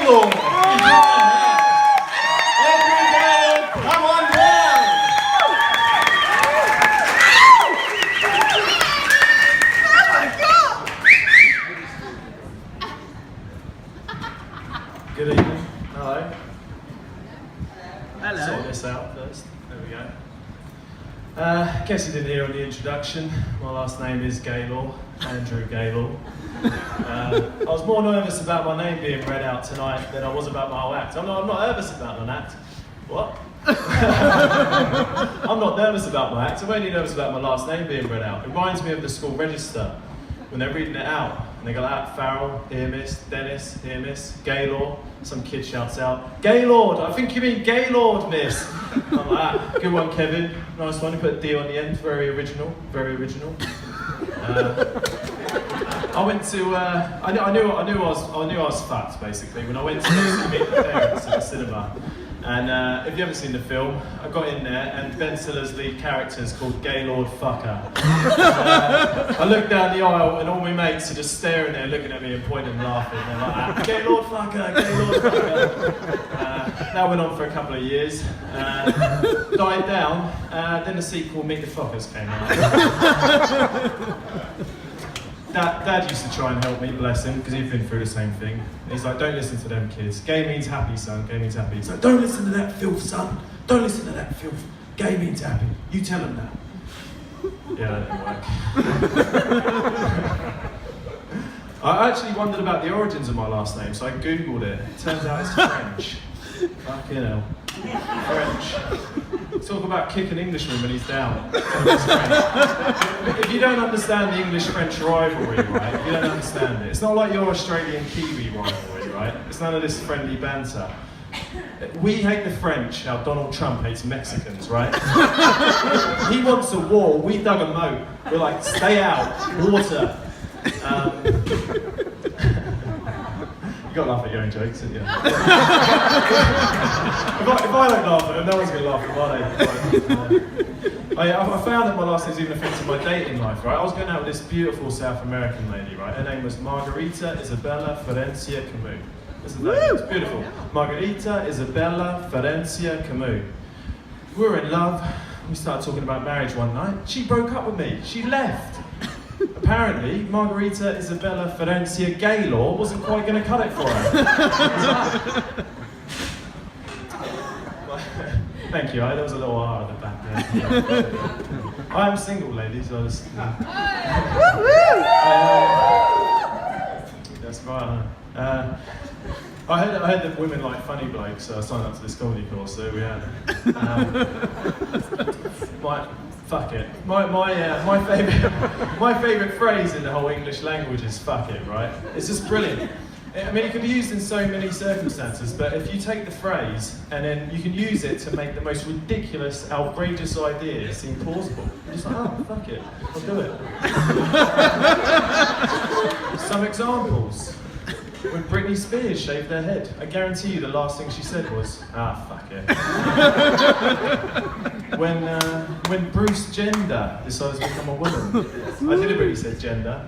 Gaylor! Andrew Gaylor, come on down! Oh my God! Good evening. Hello. Hello. Sort this out first. There we go. Guess you didn't hear on the introduction. My last name is Gaylor, Andrew Gaylor. I was more nervous about my name being read out tonight than I was about my whole act. I'm not nervous about an act. What? I'm not nervous about my act. I'm only nervous about my last name being read out. It reminds me of the school register when they're reading it out. And they go like, Farrell, here miss, Dennis, here miss, Gaylord. Some kid shouts out, Gaylord, I think you mean Gaylord, miss. I'm like, good one, Kevin. Nice one, you put a D on the end, very original, very original. I went to, I knew I was fucked basically when I went to meet the parents at the cinema. And if you haven't seen the film, I got in there and Ben Stiller's lead character is called Gaylord Fucker. I looked down the aisle and all my mates are just staring there, looking at me and pointing and laughing. And they're like, Gaylord Fucker, Gaylord Fucker. That went on for a couple of years, died down. Then the sequel, Meet the Fockers, came out. Dad used to try and help me, bless him, because he'd been through the same thing. He's like, don't listen to them kids. Gay means happy, son. Gay means happy. He's like, don't listen to that filth, son. Don't listen to that filth. Gay means happy. You tell him that. Yeah, that didn't work. I actually wondered about the origins of my last name, so I googled it. It turns out it's French. Fucking hell. French. Talk about kicking Englishman when he's down. If you don't understand the English-French rivalry, right, if you don't understand it, it's not like your Australian-Kiwi rivalry, right? It's none of this friendly banter. We hate the French, how Donald Trump hates Mexicans, right? He wants a war, we dug a moat. We're like, stay out, water. You gotta laugh at your own jokes, haven't you? if I don't laugh at them, no one's gonna laugh at mine. I found that my last name's even affected my dating life, right? I was going out with this beautiful South American lady, right? Her name was Margarita Isabella Ferencia Camus. This is like, it's beautiful. Margarita Isabella Ferencia Camus. We were in love. We started talking about marriage one night. She broke up with me. She left. Apparently, Margarita Isabella Ferencia Gaylor wasn't quite going to cut it for her. Thank you, there was a little R at the back there. I am single, ladies. That's right. I heard that women like funny blokes, so I signed up to this comedy course, so we had. Fuck it. My favourite phrase in the whole English language is fuck it, right? It's just brilliant. I mean, it can be used in so many circumstances, but if you take the phrase and then you can use it to make the most ridiculous, outrageous ideas seem plausible. You're just like, oh, fuck it, I'll do it. Some examples. When Britney Spears shaved her head, I guarantee you the last thing she said was, fuck it. When Bruce Gender decided to become a woman, I deliberately said gender,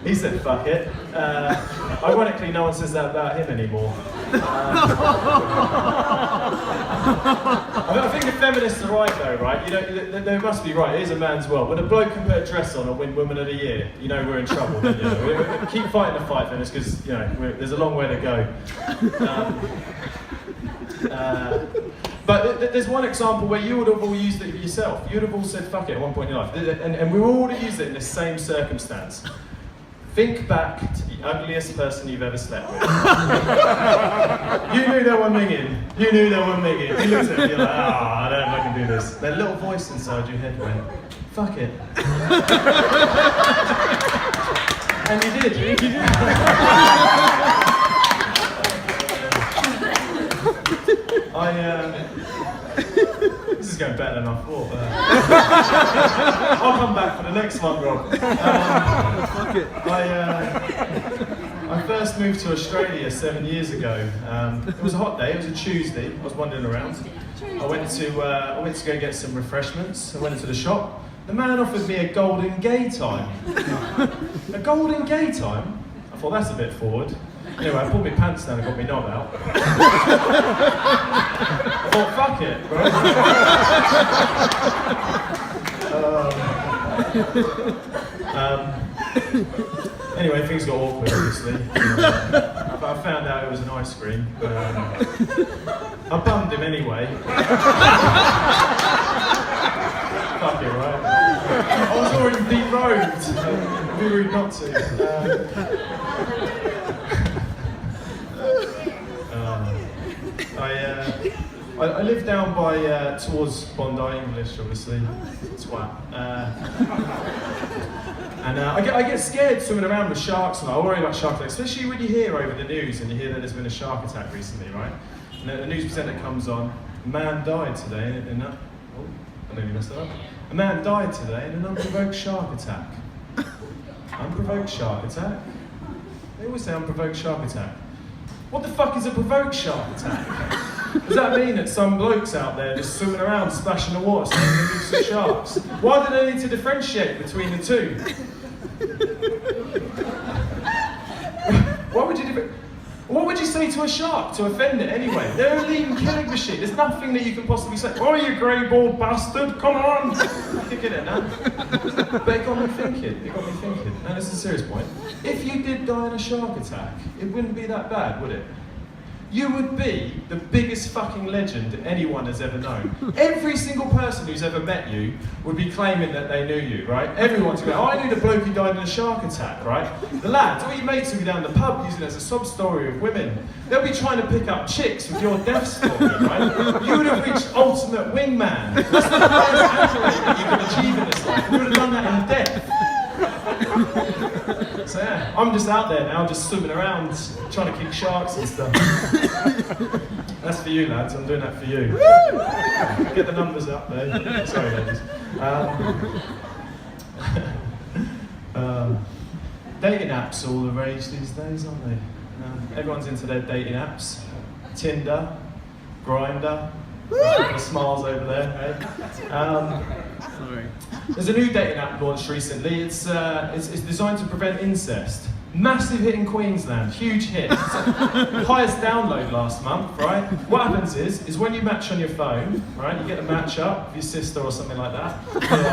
he said fuck it. Ironically, no one says that about him anymore. I think the feminists are right though, right? You know, they must be right. It is a man's world. When a bloke can put a dress on and win Woman of the Year, you know we're in trouble. Don't you? We keep fighting the fight, feminists, because you know there's a long way to go. But there's one example where you would have all used it yourself. You would have all said fuck it at one point in your life, and we all would have used it in the same circumstance. Think back to the ugliest person you've ever slept with. You knew they were minging. You knew they were minging. You looked at me, you're like, I don't know if I can do this. That little voice inside your head went, fuck it. And you did. You did. This is going better than I thought. I'll come back for the next one, Rob. I first moved to Australia 7 years ago. It was a hot day. It was a Tuesday. I was wandering around. I went to go get some refreshments. I went into the shop. The man offered me a golden gay time. A golden gay time? I thought that's a bit forward. Anyway, I pulled my pants down and got my knob out. I thought, fuck it, bro. Anyway, things got awkward, obviously. I found out it was an ice cream. I bummed him anyway. Fuck it, right? I was already deep road. It'd be rude not to. I live down by towards Bondi English, obviously. Twat. And I get scared swimming around with sharks, and I worry about shark attacks, especially when you hear over the news and you hear that there's been a shark attack recently, right? And the news presenter comes on, a man died today in a... Oh, I nearly messed that up. A man died today in an unprovoked shark attack. Unprovoked shark attack? They always say unprovoked shark attack. What the fuck is a provoked shark attack? Does that mean that some blokes out there just swimming around, splashing the water, saying they're some sharks? Why do they need to differentiate between the two? What would you say to a shark to offend it anyway? They're a leading killing machine. There's nothing that you can possibly say. Oh, you grey bald bastard, come on! You get it now. But it got me thinking. And this is a serious point. If you did die in a shark attack, it wouldn't be that bad, would it? You would be the biggest fucking legend anyone has ever known. Every single person who's ever met you would be claiming that they knew you, right? Everyone's going, oh, I knew the bloke who died in a shark attack, right? The lads, all your mates will be down the pub using it as a sob story of women. They'll be trying to pick up chicks with your death story, right? You would have reached ultimate wingman. That's the highest accolade that you can achieve in this life. You would have done that in death. So yeah, I'm just out there now, just swimming around, trying to kick sharks and stuff. That's for you, lads. I'm doing that for you. Get the numbers up there. Sorry, ladies. Dating apps are all the rage these days, aren't they? Everyone's into their dating apps. Tinder, Grindr. The smiles over there, right? Sorry. There's a new dating app launched recently. It's designed to prevent incest. Massive hit in Queensland, huge hit. Highest download last month, right? What happens is when you match on your phone, right, you get a match up with your sister or something like that.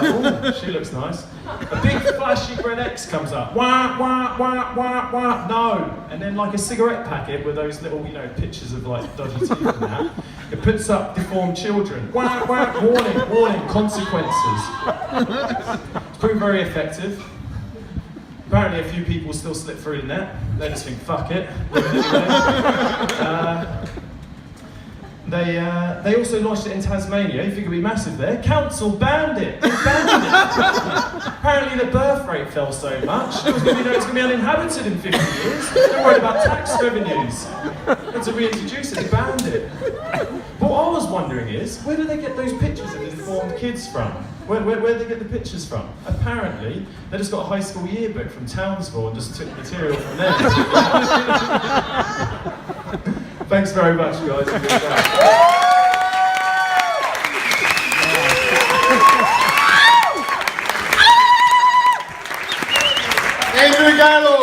You're like, oh, she looks nice. A big flashy red X comes up. Wah, wah, wah, wah, wah, no. And then like a cigarette packet with those little, pictures of like dodgy teeth and that. It puts up deformed children. Wah, wah, warning, warning, consequences. It's proven very effective. Apparently a few people still slip through the net. They just think, fuck it. They also launched it in Tasmania. You think it'd be massive there. Council banned it. They banned it. Apparently the birth rate fell so much. It's going to be uninhabited in 50 years. They're worried about tax revenues. And to reintroduce it, they banned it. But what I was wondering is, where do they get those pictures of deformed kids from? Where do they get the pictures from? Apparently, they just got a high school yearbook from Townsville and just took material from there. Thanks very much, guys. Gaylor.